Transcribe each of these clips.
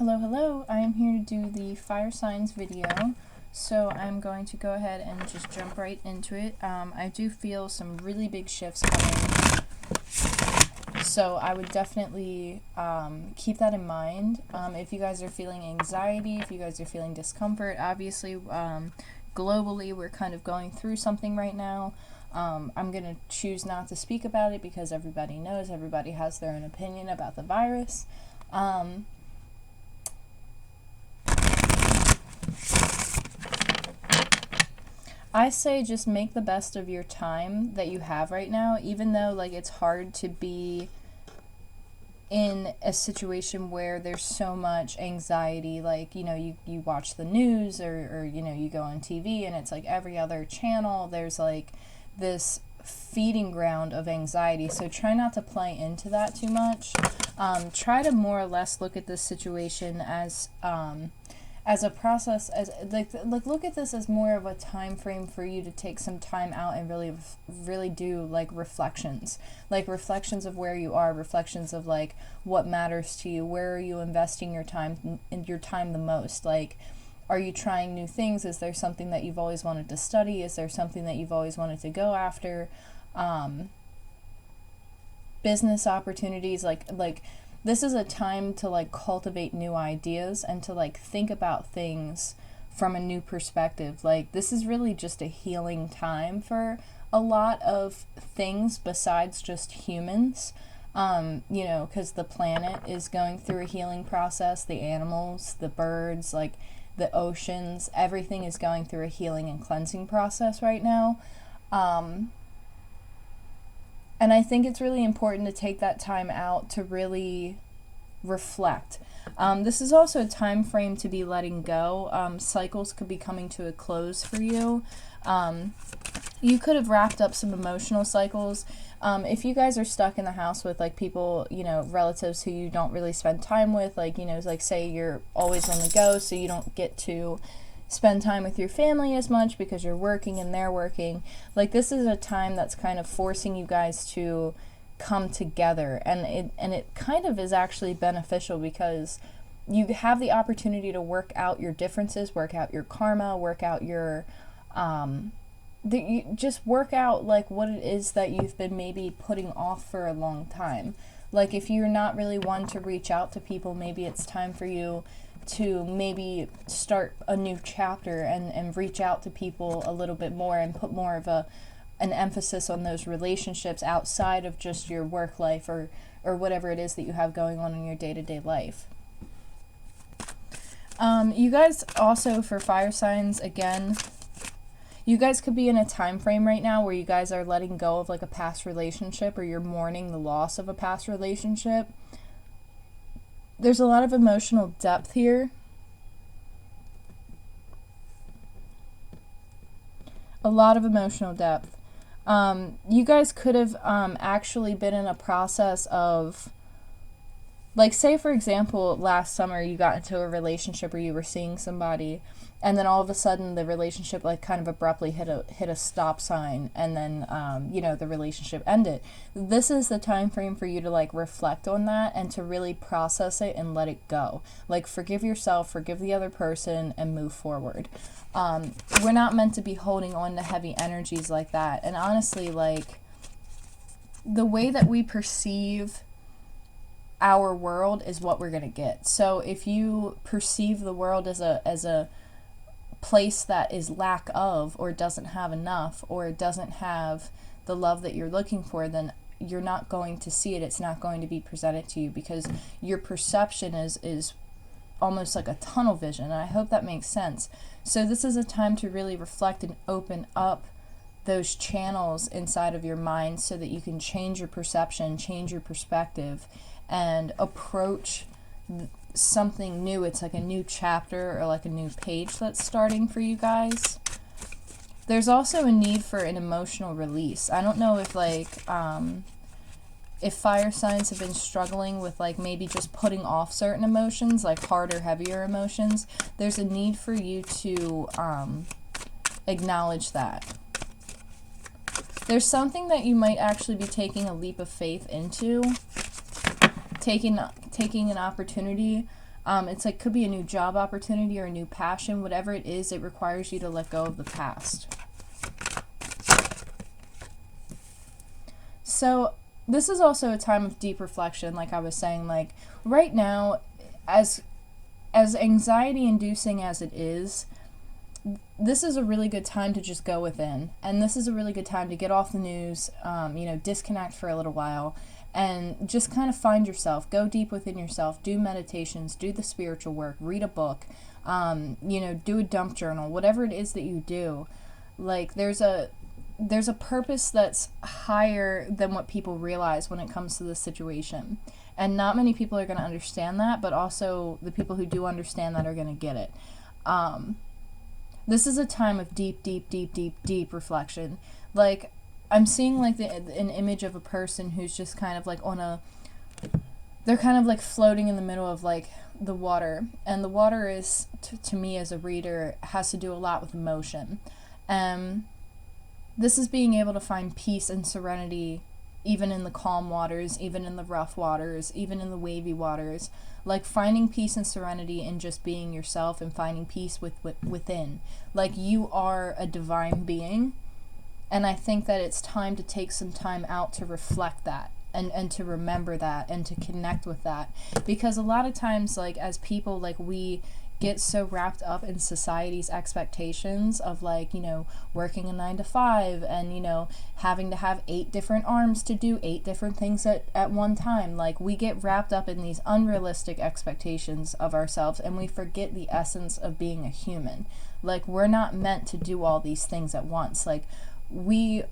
Hello, I am here to do the fire signs video. So I'm going to go ahead and just jump right into it. I do feel some really big shifts coming, so I would definitely keep that in mind. If you guys are feeling anxiety, if you guys are feeling discomfort, obviously globally we're kind of going through something right now. I'm going to choose not to speak about it because everybody knows, everybody has their own opinion about the virus. I say just make the best of your time that you have right now, even though like it's hard to be in a situation where there's so much anxiety. Like, you know, you watch the news or you know, you go on TV and it's like every other channel there's like this feeding ground of anxiety. So try not to play into that too much. Try to more or less look at this situation as a process, as like look at this as more of a time frame for you to take some time out and really do like reflections of where you are, reflections of like what matters to you, where are you investing your time the most. Like, are you trying new things? Is there something that you've always wanted to study? Is there something that you've always wanted to go after? Business opportunities, like this is a time to like cultivate new ideas and to like think about things from a new perspective. Like, this is really just a healing time for a lot of things besides just humans. You know, because the planet is going through a healing process, the animals, the birds, like the oceans, everything is going through a healing and cleansing process right now. And I think it's really important to take that time out to really reflect. This is also a time frame to be letting go. Cycles could be coming to a close for you. You could have wrapped up some emotional cycles. If you guys are stuck in the house with like people, you know, relatives who you don't really spend time with, like, you know, like say you're always on the go, so you don't get to spend time with your family as much because you're working and they're working. Like, this is a time that's kind of forcing you guys to come together, and it kind of is actually beneficial because you have the opportunity to work out your differences, work out your karma, work out your you just work out like what it is that you've been maybe putting off for a long time. Like, if you're not really one to reach out to people, maybe it's time for you to maybe start a new chapter and reach out to people a little bit more and put more of an emphasis on those relationships outside of just your work life or whatever it is that you have going on in your day-to-day life. You guys also, for fire signs, again, you guys could be in a time frame right now where you guys are letting go of like a past relationship, or you're mourning the loss of a past relationship. There's a lot of emotional depth here. A lot of emotional depth. You guys could have actually been in a process of, like, say for example, last summer you got into a relationship where you were seeing somebody, and then all of a sudden the relationship like kind of abruptly hit a stop sign, and then you know, the relationship ended. This is the time frame for you to like reflect on that and to really process it and let it go. Like, forgive yourself, forgive the other person, and move forward. We're not meant to be holding on to heavy energies like that. And honestly, like, the way that we perceive our world is what we're going to get. So if you perceive the world as a place that is lack of, or doesn't have enough, or doesn't have the love that you're looking for, then you're not going to see it. It's not going to be presented to you because your perception is almost like a tunnel vision. And I hope that makes sense. So this is a time to really reflect and open up those channels inside of your mind so that you can change your perception, change your perspective, and approach something new. It's like a new chapter or like a new page that's starting for you guys. There's also a need for an emotional release. I don't know if like if fire signs have been struggling with like maybe just putting off certain emotions, like harder, heavier emotions. There's a need for you to acknowledge that. There's something that you might actually be taking a leap of faith into, taking an opportunity It's like, could be a new job opportunity or a new passion. Whatever it is, it requires you to let go of the past. So this is also a time of deep reflection, like I was saying. Like, right now, as anxiety inducing as it is, this is a really good time to just go within, and this is a really good time to get off the news, disconnect for a little while, and just kind of find yourself, go deep within yourself, do meditations, do the spiritual work, read a book, do a dump journal, whatever it is that you do. Like, there's a purpose that's higher than what people realize when it comes to this situation. And not many people are going to understand that, but also the people who do understand that are going to get it. This is a time of deep, deep, deep, deep, deep reflection. Like, I'm seeing like an image of a person who's just kind of like they're kind of like floating in the middle of like the water. And the water is, to me as a reader, has to do a lot with emotion. This is being able to find peace and serenity even in the calm waters, even in the rough waters, even in the wavy waters. Like, finding peace and serenity in just being yourself and finding peace within. Like, you are a divine being, and I think that it's time to take some time out to reflect that and to remember that and to connect with that. Because a lot of times, like, as people, like, we get so wrapped up in society's expectations of, like, working a 9 to 5 and, having to have 8 different arms to do 8 different things at one time. Like, we get wrapped up in these unrealistic expectations of ourselves, and we forget the essence of being a human. Like, we're not meant to do all these things at once. Like, we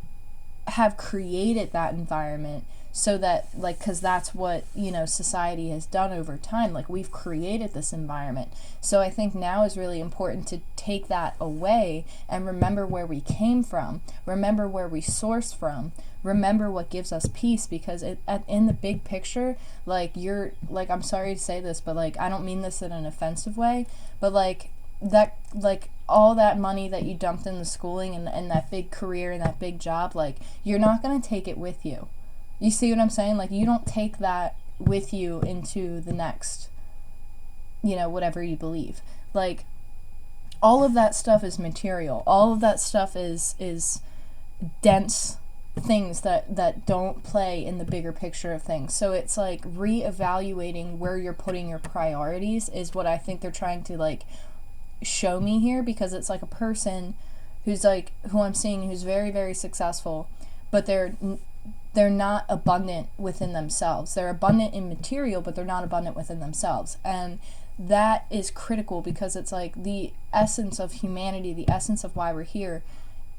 have created that environment so that, like, because that's what, society has done over time. Like, we've created this environment. So I think now is really important to take that away and remember where we came from, remember where we sourced from, remember what gives us peace. Because in the big picture, like, I'm sorry to say this, but, like, I don't mean this in an offensive way, but, like, that, like, all that money that you dumped in the schooling and that big career and that big job, like, you're not going to take it with you. You see what I'm saying? Like, you don't take that with you into the next, whatever you believe. Like, all of that stuff is material. All of that stuff is dense things that don't play in the bigger picture of things. So it's like reevaluating where you're putting your priorities is what I think they're trying to, like, show me here. Because it's like a person who's, like, who I'm seeing, who's very, very successful, but they're not abundant within themselves. They're abundant in material, but they're not abundant within themselves. And that is critical, because it's like the essence of humanity, the essence of why we're here,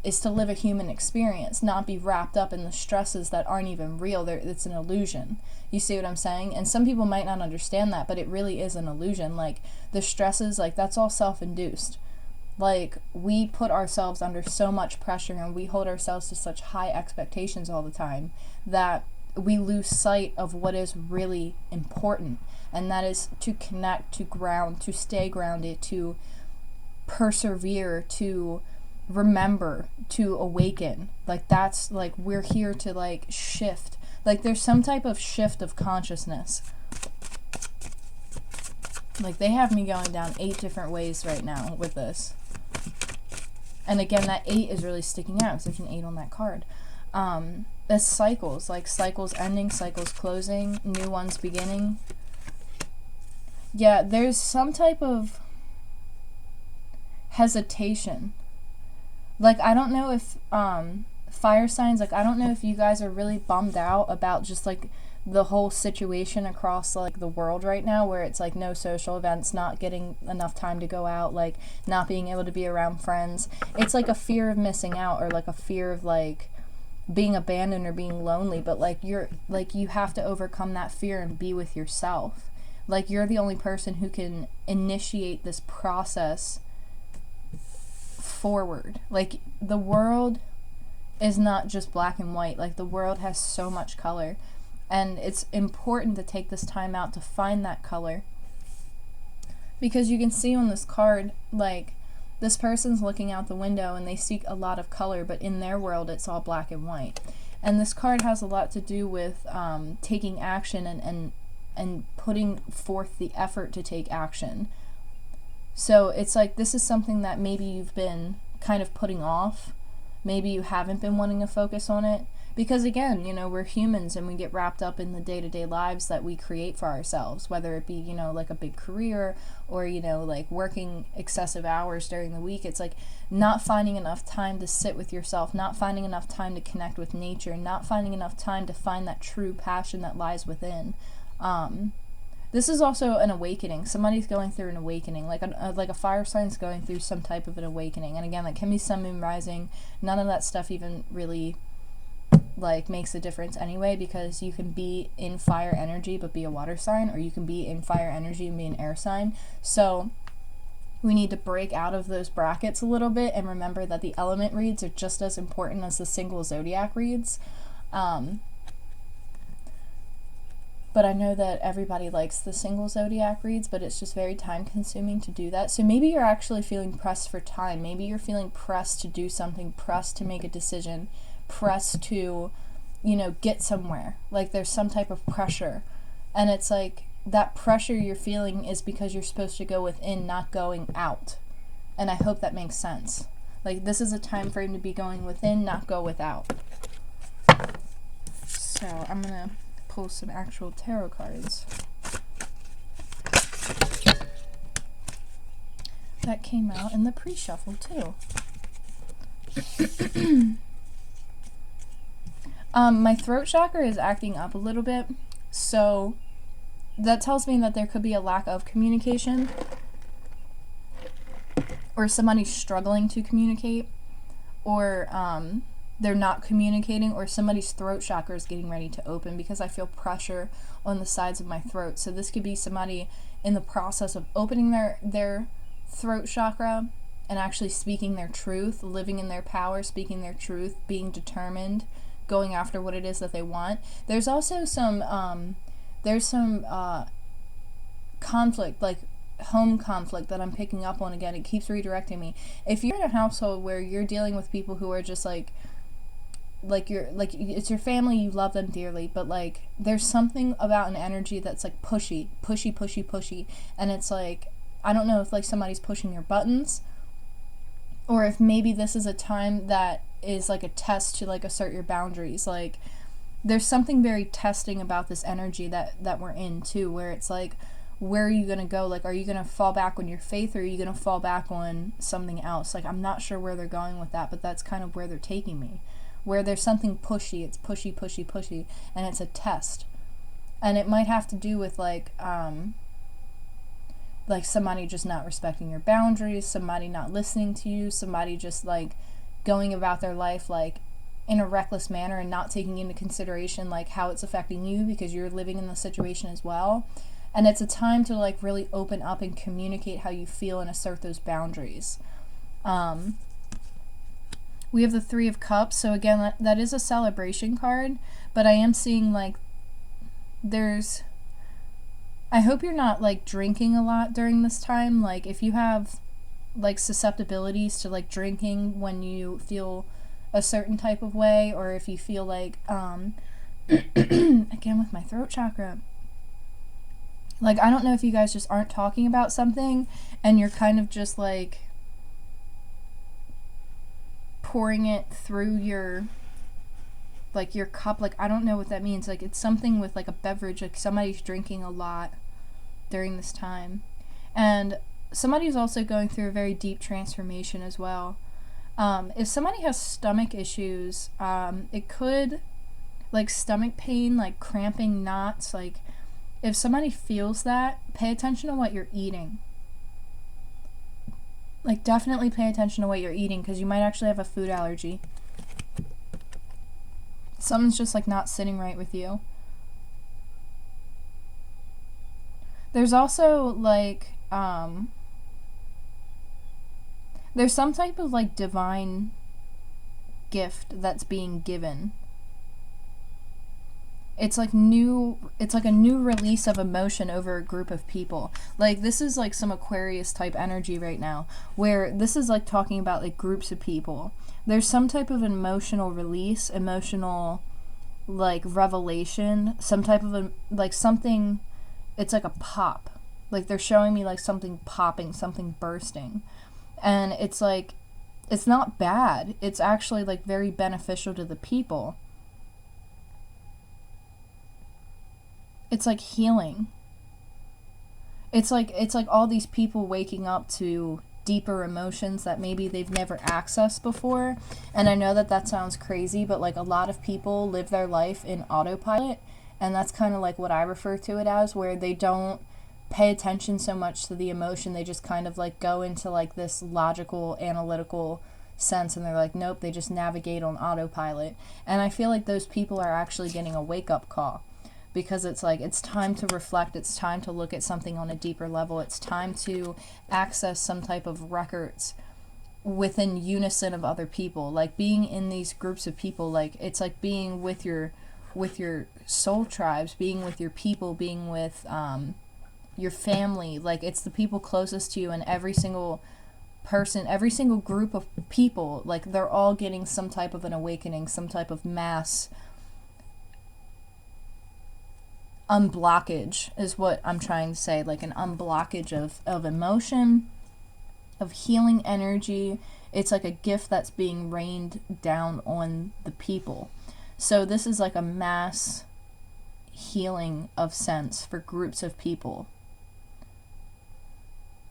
is to live a human experience, not be wrapped up in the stresses that aren't even real. It's an illusion. You see what I'm saying? And some people might not understand that, but it really is an illusion. Like, the stresses, like, that's all self-induced. Like, we put ourselves under so much pressure and we hold ourselves to such high expectations all the time that we lose sight of what is really important. And that is to connect, to ground, to stay grounded, to persevere, to remember, to awaken. Like, that's, like, we're here to, like, shift. Like, there's some type of shift of consciousness. Like, they have me going down 8 different ways right now with this. And again, that 8 is really sticking out because there's an 8 on that card. It's cycles, like cycles ending, cycles closing, new ones beginning. Yeah, there's some type of hesitation. Like, I don't know if fire signs, like, I don't know if you guys are really bummed out about just, like, the whole situation across, like, the world right now, where it's like no social events, not getting enough time to go out, like, not being able to be around friends. It's like a fear of missing out, or like a fear of, like, being abandoned or being lonely. But, like, you have to overcome that fear and be with yourself. Like, you're the only person who can initiate this process forward. Like, the world is not just black and white. Like, the world has so much color. And it's important to take this time out to find that color. Because you can see on this card, like, this person's looking out the window and they seek a lot of color, but in their world it's all black and white. And this card has a lot to do with taking action and and putting forth the effort to take action. So it's like, this is something that maybe you've been kind of putting off. Maybe you haven't been wanting to focus on it. Because again, you know, we're humans and we get wrapped up in the day-to-day lives that we create for ourselves, whether it be, you know, like a big career or, you know, like working excessive hours during the week. It's like not finding enough time to sit with yourself, not finding enough time to connect with nature, not finding enough time to find that true passion that lies within. This is also an awakening. Somebody's going through an awakening, like a fire sign's going through some type of an awakening. And again, like can be sun, moon, rising. None of that stuff even really like makes a difference anyway, because you can be in fire energy but be a water sign, or you can be in fire energy and be an air sign. So we need to break out of those brackets a little bit and remember that the element reads are just as important as the single zodiac reads. But I know that everybody likes the single zodiac reads, but it's just very time consuming to do that. So maybe you're actually feeling pressed for time. Maybe you're feeling pressed to do something, pressed to make a decision, pressed to, you know, get somewhere. Like there's some type of pressure. And it's like that pressure you're feeling is because you're supposed to go within, not going out. And I hope that makes sense. Like this is a time frame to be going within, not go without. So I'm going to pull some actual tarot cards. That came out in the pre-shuffle too. My throat chakra is acting up a little bit, so that tells me that there could be a lack of communication, or somebody's struggling to communicate, or they're not communicating, or somebody's throat chakra is getting ready to open, because I feel pressure on the sides of my throat. So this could be somebody in the process of opening their throat chakra and actually speaking their truth, living in their power, speaking their truth, being determined, going after what it is that they want. There's also some conflict, like home conflict, that I'm picking up on. Again, it keeps redirecting me. If you're in a household where you're dealing with people who are just like it's your family, you love them dearly, but like there's something about an energy that's like pushy, and it's like, I don't know if like somebody's pushing your buttons, or if maybe this is a time that is like a test to like assert your boundaries. Like there's something very testing about this energy that we're in too, where it's like, where are you going to go? Like, are you going to fall back on your faith, or are you going to fall back on something else? Like, I'm not sure where they're going with that, but that's kind of where they're taking me. Where there's something pushy, it's pushy, and it's a test. And it might have to do with like somebody just not respecting your boundaries, somebody not listening to you, somebody just like going about their life like in a reckless manner and not taking into consideration like how it's affecting you, because you're living in the situation as well. And it's a time to like really open up and communicate how you feel and assert those boundaries. We have the Three of Cups, so again, that is a celebration card, but I am seeing like I hope you're not like drinking a lot during this time. Like if you have like susceptibilities to like drinking when you feel a certain type of way, or if you feel like again with my throat chakra, like I don't know if you guys just aren't talking about something and you're kind of just like pouring it through your cup. Like I don't know what that means. Like it's something with like a beverage, like somebody's drinking a lot during this time, and somebody's also going through a very deep transformation as well. If somebody has stomach issues, it could like stomach pain, like cramping, knots. Like if somebody feels that, pay attention to what you're eating. Like definitely pay attention to what you're eating, because you might actually have a food allergy. Something's just like not sitting right with you. There's also like there's some type of like divine gift that's being given. It's like a new release of emotion over a group of people. Like this is like some Aquarius type energy right now, where this is like talking about like groups of people. There's some type of emotional release, emotional like revelation, some type of like something it's like a pop. Like they're showing me like something popping, something bursting. And it's like, it's not bad. It's actually like very beneficial to the people. It's like healing. It's like all these people waking up to deeper emotions that maybe they've never accessed before. And I know that that sounds crazy, but like a lot of people live their life in autopilot, and that's kind of like what I refer to it as, where they don't pay attention so much to the emotion. They just kind of like go into like this logical, analytical sense, and they're like, nope, they just navigate on autopilot. And I feel like those people are actually getting a wake-up call, because it's like, it's time to reflect, it's time to look at something on a deeper level, it's time to access some type of records within unison of other people. Like being in these groups of people, like it's like being with your soul tribes, being with your people, being with your family. Like it's the people closest to you, and every single person, every single group of people, like they're all getting some type of an awakening, some type of mass unblockage is what I'm trying to say, like an unblockage of emotion, of healing energy. It's like a gift that's being rained down on the people. So this is like a mass healing of sense for groups of people,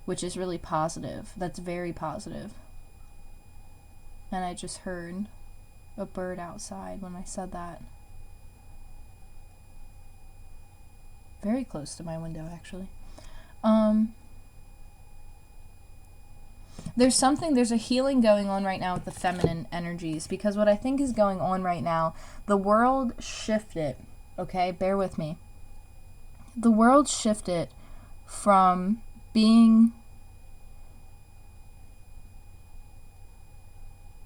which is really positive. That's very positive. And I just heard a bird outside when I said that. Very close to my window, actually. There's a healing going on right now with the feminine energies, because what I think is going on right now, the world shifted, okay? Bear with me. The world shifted from being...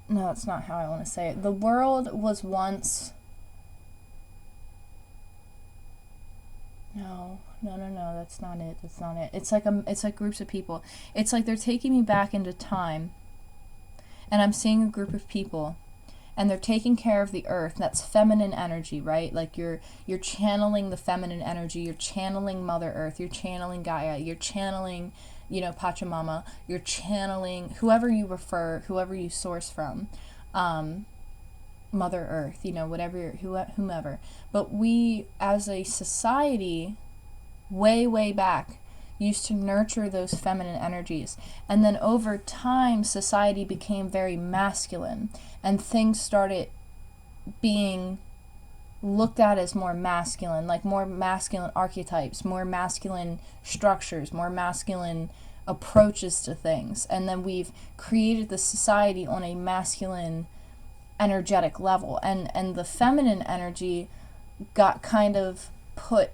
No, that's not how I want to say it. The world was once... No, that's not it. It's like groups of people. It's like they're taking me back into time, and I'm seeing a group of people, and they're taking care of the earth. That's feminine energy, right? Like you're channeling the feminine energy. You're channeling Mother Earth. You're channeling Gaia. You're channeling, Pachamama. You're channeling whoever you refer, whoever you source from. Mother Earth, whomever. But we, as a society, way back, used to nurture those feminine energies. And then over time, society became very masculine, and things started being looked at as more masculine, like more masculine archetypes, more masculine structures, more masculine approaches to things. And then we've created the society on a masculine energetic level, and the feminine energy got kind of put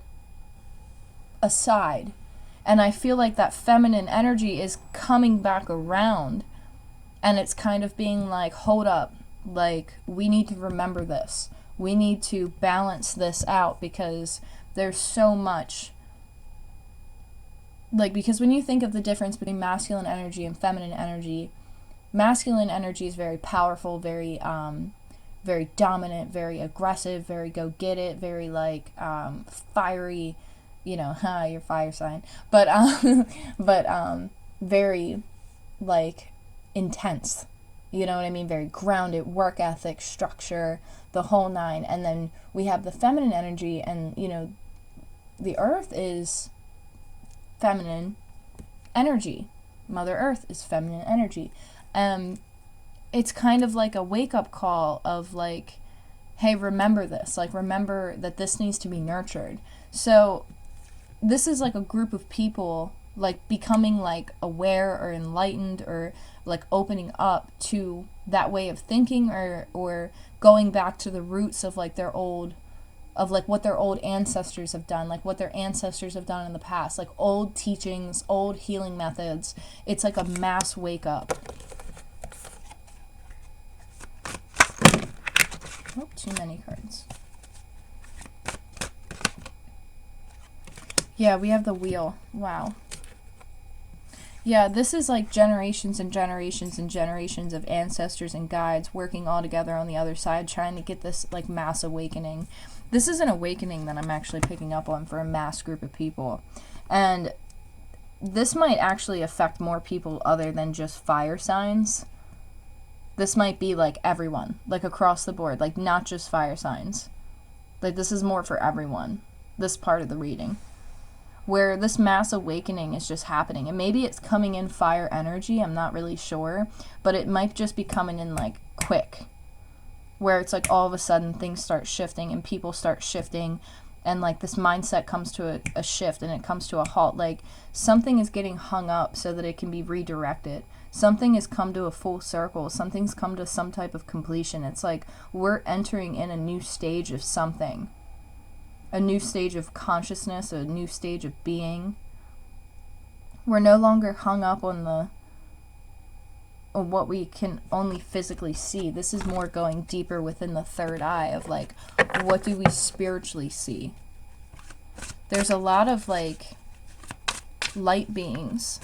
aside. And I feel like that feminine energy is coming back around, and it's kind of being like, hold up, like we need to remember this, we need to balance this out, because there's so much, like, because when you think of the difference between masculine energy and feminine energy, masculine energy is very powerful, very dominant, very aggressive, very go get it, very like fiery, your fire sign, but very like intense, you know what I mean? Very grounded, work ethic, structure, the whole nine. And then we have the feminine energy, and the earth is feminine energy. Mother Earth is feminine energy. It's kind of like a wake-up call of like, hey, remember this. Like, remember that this needs to be nurtured. So this is like a group of people like becoming like aware or enlightened, or like opening up to that way of thinking, or going back to the roots of like what their old ancestors have done, like what their ancestors have done in the past, like old teachings, old healing methods. It's like a mass wake-up. Oh, too many cards. Yeah, we have the wheel. Wow. Yeah, this is like generations and generations and generations of ancestors and guides working all together on the other side, trying to get this like mass awakening. This is an awakening that I'm actually picking up on for a mass group of people. And this might actually affect more people other than just fire signs. This might be like everyone, like across the board, like not just fire signs. Like this is more for everyone, this part of the reading. Where this mass awakening is just happening. And maybe it's coming in fire energy, I'm not really sure. But it might just be coming in like quick. Where it's like all of a sudden things start shifting and people start shifting. And like this mindset comes to a shift and it comes to a halt. Like something is getting hung up so that it can be redirected. Something has come to a full circle. Something's come to some type of completion. It's like we're entering in a new stage of something. A new stage of consciousness, a new stage of being. We're no longer hung up on what we can only physically see. This is more going deeper within the third eye of like, what do we spiritually see? There's a lot of like light beings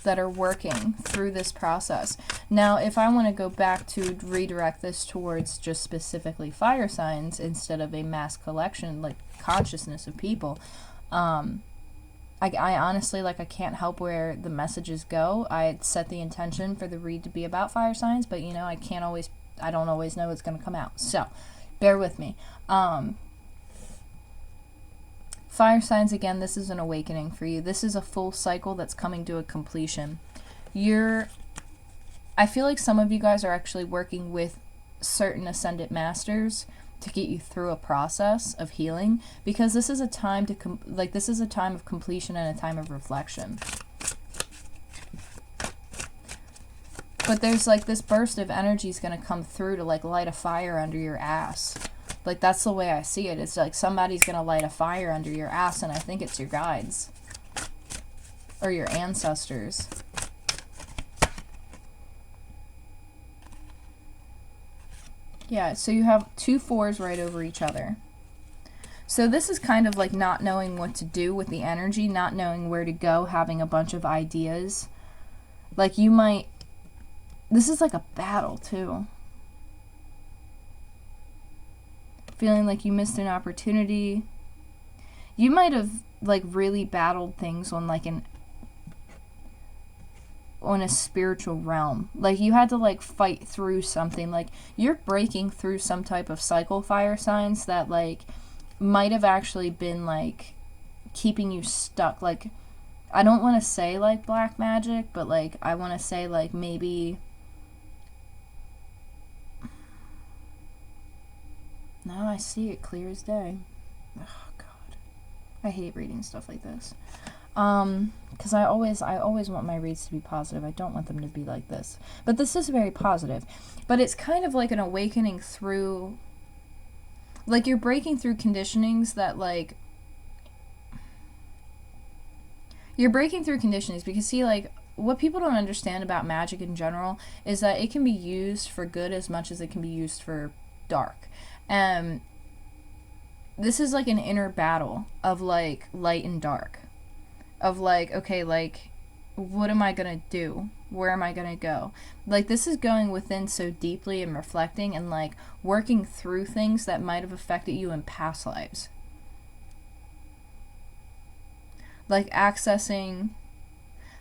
that are working through this process. Now, if I want to go back to redirect this towards just specifically fire signs instead of a mass collection, like consciousness of people, I honestly, like, I can't help where the messages go. I had set the intention for the read to be about fire signs, but, you know, I don't always know what's going to come out. So, bear with me. Fire signs, again, this is an awakening for you. This is a full cycle that's coming to a completion. I feel like some of you guys are actually working with certain ascended masters to get you through a process of healing, because this is a time this is a time of completion and a time of reflection. But there's like this burst of energy is going to come through to like light a fire under your ass. Like that's the way I see it. It's like somebody's going to light a fire under your ass, and I think it's your guides or your ancestors. Yeah, so you have 2 4s right over each other. So this is kind of like not knowing what to do with the energy, not knowing where to go, having a bunch of ideas. Like this is like a battle too. Feeling like you missed an opportunity. You might have like really battled things on like on a spiritual realm. Like you had to like fight through something. Like you're breaking through some type of cycle, fire signs, that like might have actually been like keeping you stuck. Like I don't want to say like black magic, but like I want to say like maybe, now I see it clear as day. Oh God, I hate reading stuff like this. Because I always want my reads to be positive. I don't want them to be like this. But this is very positive. But it's kind of like an awakening through, like you're breaking through conditionings that like, you're breaking through conditionings because see, like, what people don't understand about magic in general is that it can be used for good as much as it can be used for dark. And this is like an inner battle of like light and dark. Of like, okay, like, what am I going to do? Where am I going to go? Like, this is going within so deeply and reflecting and, like, working through things that might have affected you in past lives. Like, accessing...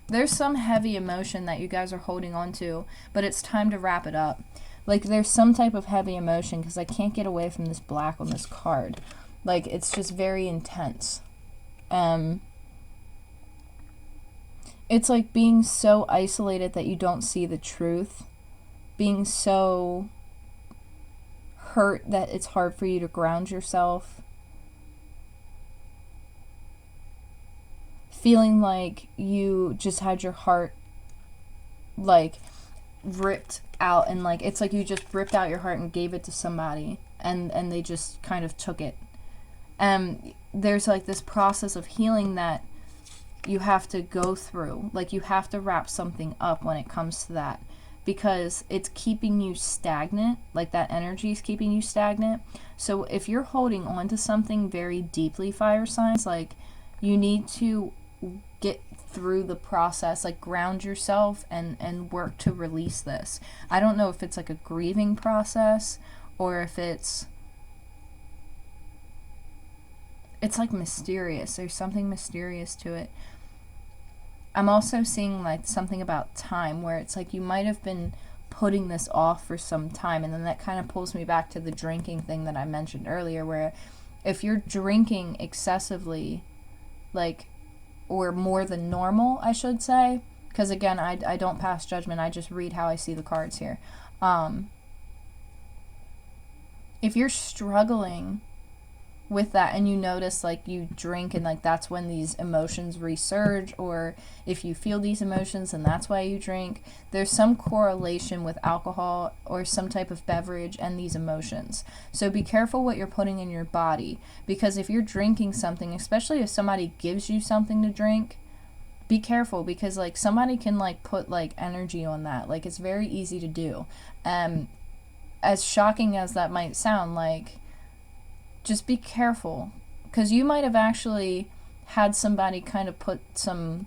There's some heavy emotion that you guys are holding on to, but it's time to wrap it up. Like, there's some type of heavy emotion, because I can't get away from this black on this card. Like, it's just very intense. It's like being so isolated that you don't see the truth. Being so hurt that it's hard for you to ground yourself. Feeling like you just had your heart, like, ripped out. And, like, it's like you just ripped out your heart and gave it to somebody. And they just kind of took it. And there's, like, this process of healing that you have to go through. Like, you have to wrap something up when it comes to that, because it's keeping you stagnant. Like, that energy is keeping you stagnant. So if you're holding on to something very deeply, fire signs, like, you need to get through the process, like ground yourself and work to release this. I don't know if it's like a grieving process or if it's it's like mysterious. There's something mysterious to it. I'm also seeing like something about time where it's like you might have been putting this off for some time, and then that kind of pulls me back to the drinking thing that I mentioned earlier, where if you're drinking excessively, like, or more than normal, I should say, because again, I don't pass judgment, I just read how I see the cards here. If you're struggling with that and you notice like you drink and like that's when these emotions resurge, or if you feel these emotions and that's why you drink, there's some correlation with alcohol or some type of beverage and these emotions. So be careful what you're putting in your body, because if you're drinking something, especially if somebody gives you something to drink, be careful, because like somebody can like put like energy on that. Like it's very easy to do. As shocking as that might sound, like, just be careful, because you might have actually had somebody kind of put some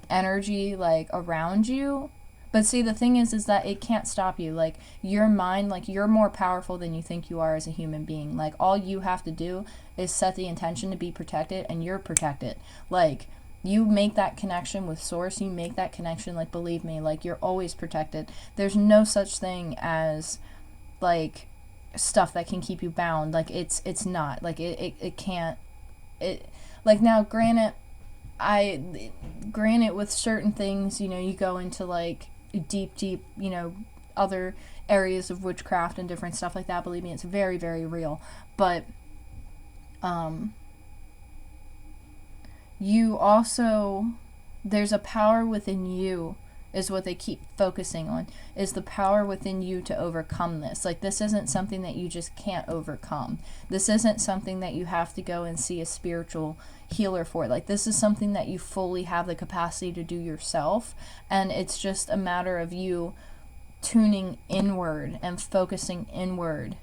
energy like around you. But see, the thing is that it can't stop you. Like your mind, like you're more powerful than you think you are as a human being. Like all you have to do is set the intention to be protected, and you're protected. Like you make that connection with source, you make that connection, like believe me, like you're always protected. There's no such thing as like stuff that can keep you bound. Like it's not like it can't, it like, now granted with certain things, you know, you go into like deep, you know, other areas of witchcraft and different stuff like that, believe me, it's very, very real. But you also, there's a power within you, is what they keep focusing on, is the power within you to overcome this. Like this isn't something that you just can't overcome. This isn't something that you have to go and see a spiritual healer for. Like this is something that you fully have the capacity to do yourself, and it's just a matter of you tuning inward and focusing inward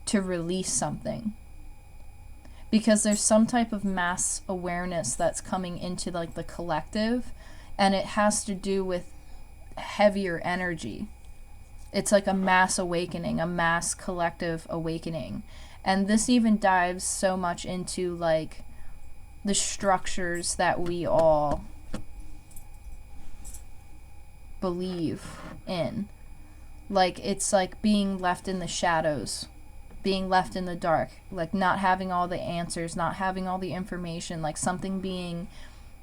to release something. Because there's some type of mass awareness that's coming into like the collective, and it has to do with heavier energy. It's like a mass awakening, a mass collective awakening. And this even dives so much into like the structures that we all believe in. Like it's like being left in the shadows, being left in the dark, like not having all the answers, not having all the information, like something being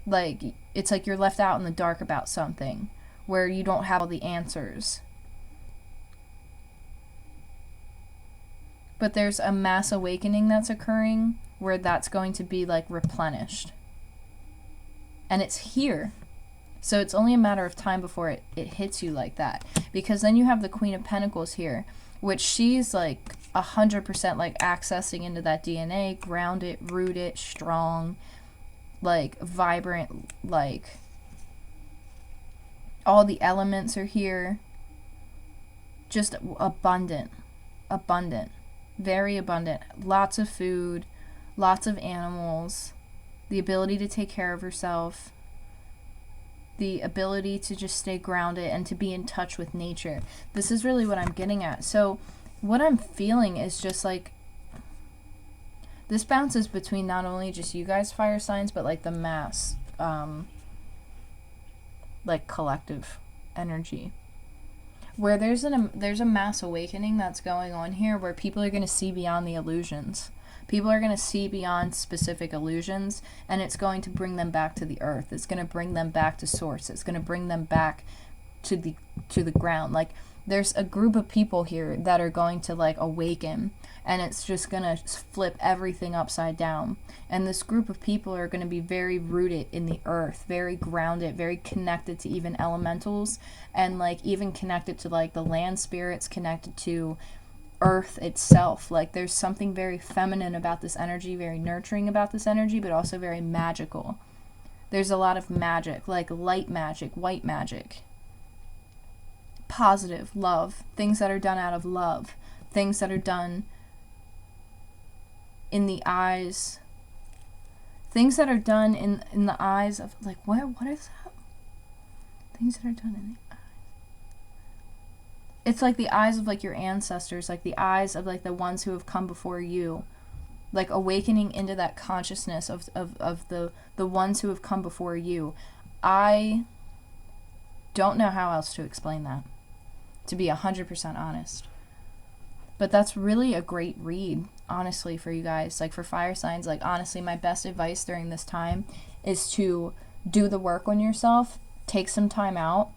like, it's like you're left out in the dark about something where you don't have all the answers. But there's a mass awakening that's occurring where that's going to be like replenished. And it's here. So it's only a matter of time before it hits you like that. Because then you have the Queen of Pentacles here, which she's like 100% like accessing into that DNA, grounded, rooted, strong, like vibrant, like all the elements are here, just abundant, very abundant, lots of food, lots of animals, the ability to take care of herself, the ability to just stay grounded and to be in touch with nature. This is really what I'm getting at. So what I'm feeling is just like, this bounces between not only just you guys fire signs, but like the mass, like collective energy, where there's a mass awakening that's going on here, where people are going to see beyond the illusions. People are going to see beyond specific illusions, and it's going to bring them back to the earth. It's going to bring them back to source. It's going to bring them back to the ground. Like there's a group of people here that are going to like awaken, and it's just going to flip everything upside down. And this group of people are going to be very rooted in the earth, very grounded, very connected to even elementals, and like even connected to like the land spirits, connected to earth itself. Like there's something very feminine about this energy, very nurturing about this energy, but also very magical. There's a lot of magic, like light magic, white magic, positive love, things that are done out of love, things that are done in the eyes, things that are done in the eyes of like, what is that? Things that are done in the eyes. It's like the eyes of like your ancestors, like the eyes of like the ones who have come before you. like awakening into that consciousness of the ones who have come before you. I don't know how else to explain that, to be 100% honest. But that's really a great read, honestly, for you guys. Like, for fire signs, like, honestly, my best advice during this time is to do the work on yourself, take some time out,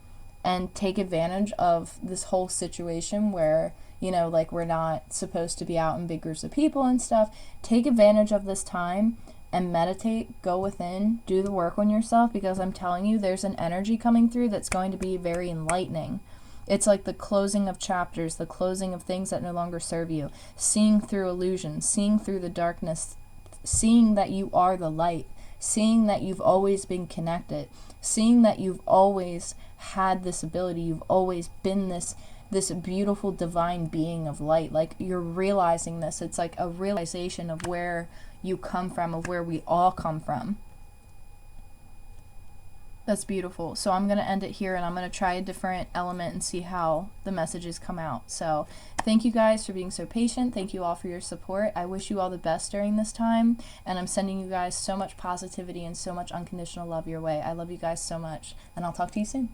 and take advantage of this whole situation where, you know, like, we're not supposed to be out in big groups of people and stuff. Take advantage of this time and meditate, go within, do the work on yourself, because I'm telling you, there's an energy coming through that's going to be very enlightening. It's like the closing of chapters, the closing of things that no longer serve you, seeing through illusions, seeing through the darkness, seeing that you are the light, seeing that you've always been connected, seeing that you've always had this ability, you've always been this beautiful divine being of light. Like, you're realizing this. It's like a realization of where you come from, of where we all come from. That's beautiful. So I'm going to end it here, and I'm going to try a different element and see how the messages come out. So thank you guys for being so patient. Thank you all for your support. I wish you all the best during this time, and I'm sending you guys so much positivity and so much unconditional love your way. I love you guys so much, and I'll talk to you soon.